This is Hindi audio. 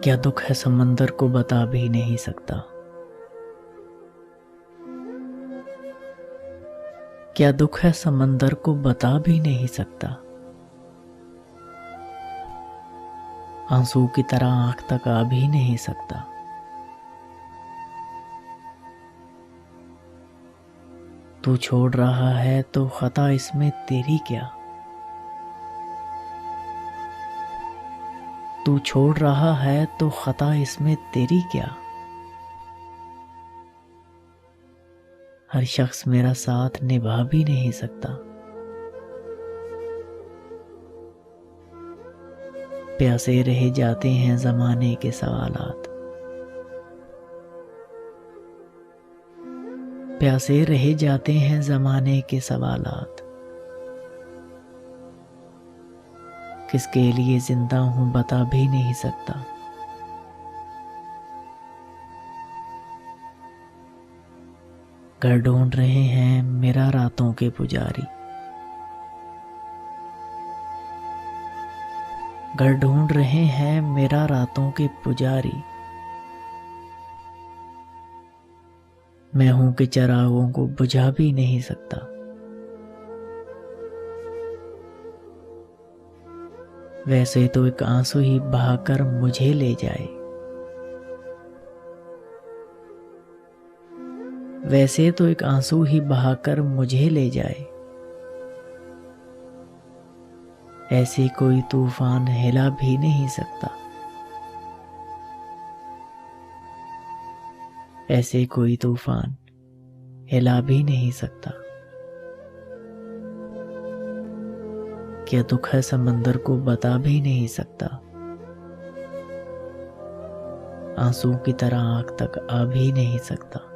क्या दुख है समंदर को बता भी नहीं सकता। क्या दुख है समंदर को बता भी नहीं सकता। आंसू की तरह आंख तक आ भी नहीं सकता। तू छोड़ रहा है तो खता इसमें तेरी क्या। तू छोड़ रहा है तो खता इसमें तेरी क्या। हर शख्स मेरा साथ निभा भी नहीं सकता। प्यासे रह जाते हैं ज़माने के सवालात। प्यासे रह जाते हैं ज़माने के सवालात। किसके लिए जिंदा हूं बता भी नहीं सकता। घर ढूंढ रहे हैं मेरा रातों के पुजारी। घर ढूंढ रहे हैं मेरा रातों के पुजारी। मैं हूं कि चिरागों को बुझा भी नहीं सकता। वैसे तो एक आंसू ही बहाकर मुझे ले जाए। वैसे तो एक आंसू ही बहाकर मुझे ले जाए। ऐसे कोई तूफान हिला भी नहीं सकता। ऐसे कोई तूफान हिला भी नहीं सकता। क्या दुख है समंदर को बता भी नहीं सकता। आंसू की तरह आंख तक आ भी नहीं सकता।